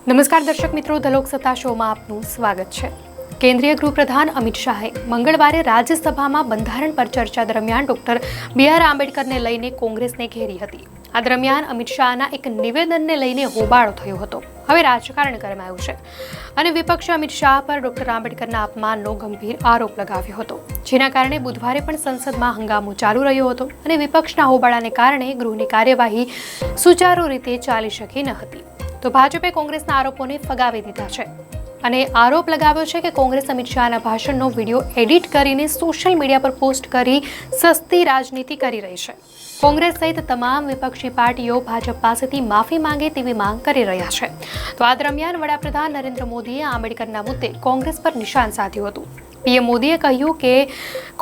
નમસ્કાર દર્શક મિત્રો, ધ લોકસત્તા શોમાં આપનું સ્વાગત છે. કેન્દ્રીય ગૃહપ્રધાન અમિત શાહે મંગળવારે રાજ્યસભામાં બંધારણ પર ચર્ચા દરમિયાન ડોક્ટર બી.આર. આંબેડકરને લઈને કોંગ્રેસને ઘેરી હતી. આ દરમિયાન અમિત શાહના એક નિવેદનને લઈને હોબાળો થયો હતો. હવે રાજકારણ ગરમાયું છે અને વિપક્ષે અમિત શાહ પર ડોક્ટર આંબેડકરના અપમાનનો ગંભીર આરોપ લગાવ્યો હતો, જેના કારણે બુધવારે પણ સંસદમાં હંગામો ચાલુ રહ્યો હતો અને વિપક્ષના હોબાળાને કારણે ગૃહની કાર્યવાહી સુચારુ રીતે ચાલી શકી ન હતી. તો ભાજપે કોંગ્રેસના આરોપોને ફગાવી દીધા છે અને આરોપ લગાવ્યો છે કે કોંગ્રેસ અમિત શાહના ભાષણનો વિડીયો એડિટ કરીને સોશિયલ મીડિયા પર પોસ્ટ કરી સસ્તી રાજનીતિ કરી રહી છે. કોંગ્રેસ સહિત તમામ વિપક્ષી પાર્ટીઓ ભાજપ પાસેથી માફી માંગે તેવી માંગ કરી રહ્યા છે. તો આ દરમિયાન વડાપ્રધાન નરેન્દ્ર મોદીએ આંબેડકરના મુદ્દે કોંગ્રેસ પર નિશાન સાધ્યું હતું. પીએમ મોદીએ કહ્યું કે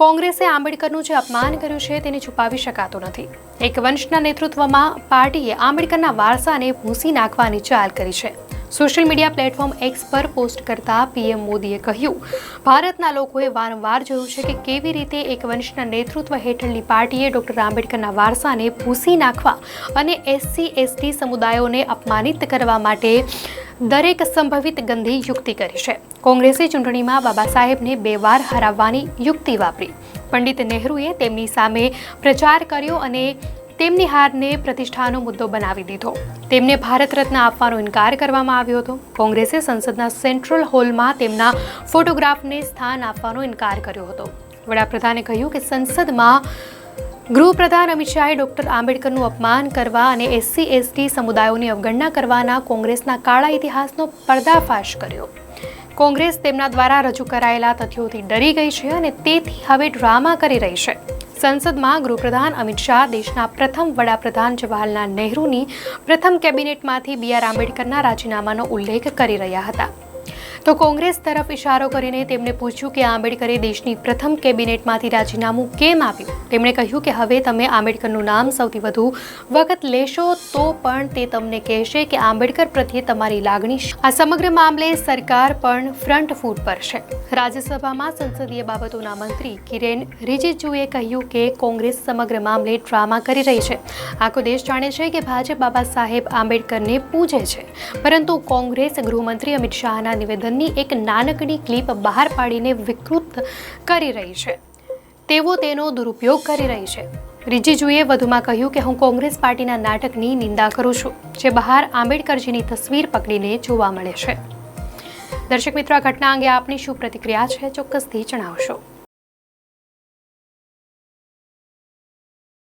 કોંગ્રેસે આંબેડકરનું જે અપમાન કર્યું છે તેને છુપાવી શકાતું નથી. એક વંશના નેતૃત્વમાં પાર્ટીએ આંબેડકરના વારસાને ભૂંસી નાખવાની ચાલ કરી છે. સોશિયલ મીડિયા પ્લેટફોર્મ એક્સ પર પોસ્ટ કરતા પીએમ મોદીએ કહ્યું, ભારતના લોકોએ વારંવાર જોયું છે કે કેવી રીતે એક વંશના નેતૃત્વ હેઠળની પાર્ટીએ ડોક્ટર આંબેડકરના વારસાને ભૂંસી નાખવા અને SC/ST સમુદાયોને અપમાનિત કરવા માટે દરેક સંભવિત ગંદી યુક્તિ કરી છે. કોંગ્રેસે ચૂંટણીમાં બાબા સાહેબને 2 વાર હરાવવાની યુક્તિ વાપરી. પંડિત નહેરુએ તેમની સામે પ્રચાર કર્યો અને તેમની હારને પ્રતિષ્ઠાનો મુદ્દો બનાવી દીધો. તેમને ભારત રત્ન આપવાનો ઇનકાર કરવામાં આવ્યો હતો. કોંગ્રેસે સંસદના સેન્ટ્રલ હોલમાં તેમના ફોટોગ્રાફને સ્થાન આપવાનો ઇનકાર કર્યો હતો. વડાપ્રધાને કહ્યું કે સંસદમાં ગૃહપ્રધાન અમિત શાહે ડોક્ટર આંબેડકરનું અપમાન કરવા અને SC/ST સમુદાયોની અવગણના કરવાના કોંગ્રેસના કાળા ઇતિહાસનો પર્દાફાશ કર્યો. કોંગ્રેસ તેમના દ્વારા રજૂ કરાયેલા તથ્યોથી ડરી ગઈ છે અને તેથી હવે ડ્રામા કરી રહી છે. સંસદમાં ગૃહપ્રધાન અમિત શાહ દેશના પ્રથમ વડાપ્રધાન જવાહરલાલ નહેરુની પ્રથમ કેબિનેટમાંથી બી.આર. આંબેડકરના રાજીનામાનો ઉલ્લેખ કરી રહ્યા હતા. તો કોંગ્રેસ તરફ ઇશારો કરીને તેમણે પૂછ્યું કે આંબેડકરે દેશની પ્રથમ કેબિનેટમાંથી રાજીનામું કેમ આપ્યું. તેમણે કહ્યું કે હવે તમે આંબેડકરનું નામ સૌથી વધુ વખત લેશો તો પણ તે તમને કહેશે કે આંબેડકર પ્રત્યે તમારી લાગણી. આ સમગ્ર મામલે સરકાર પણ ફ્રન્ટ ફૂટ પર છે. રાજ્યસભામાં સંસદીય બાબતોના મંત્રી કિરેન રિજિજુએ કહ્યું કે કોંગ્રેસ સમગ્ર મામલે ડ્રામા કરી રહી છે. આખો દેશ જાણે છે કે ભાજપ બાબા સાહેબ આંબેડકરને પૂજે છે, પરંતુ કોંગ્રેસ ગૃહમંત્રી અમિત શાહના નિવેદનની એક નાનકડી ક્લિપ બહાર પાડીને વિકૃત કરી રહી છે. તેઓ તેનો દુરુપયોગ કરી રહી છે. રિજિજુએ વધુમાં કહ્યું કે હું કોંગ્રેસ પાર્ટીના નાટકની નિંદા કરું છું, જે બહાર આંબેડકરજીની તસવીર પકડીને જોવા મળે છે. દર્શક મિત્રો, આ ઘટના અંગે આપની શું પ્રતિક્રિયા છે, ચોક્કસથી જણાવશો.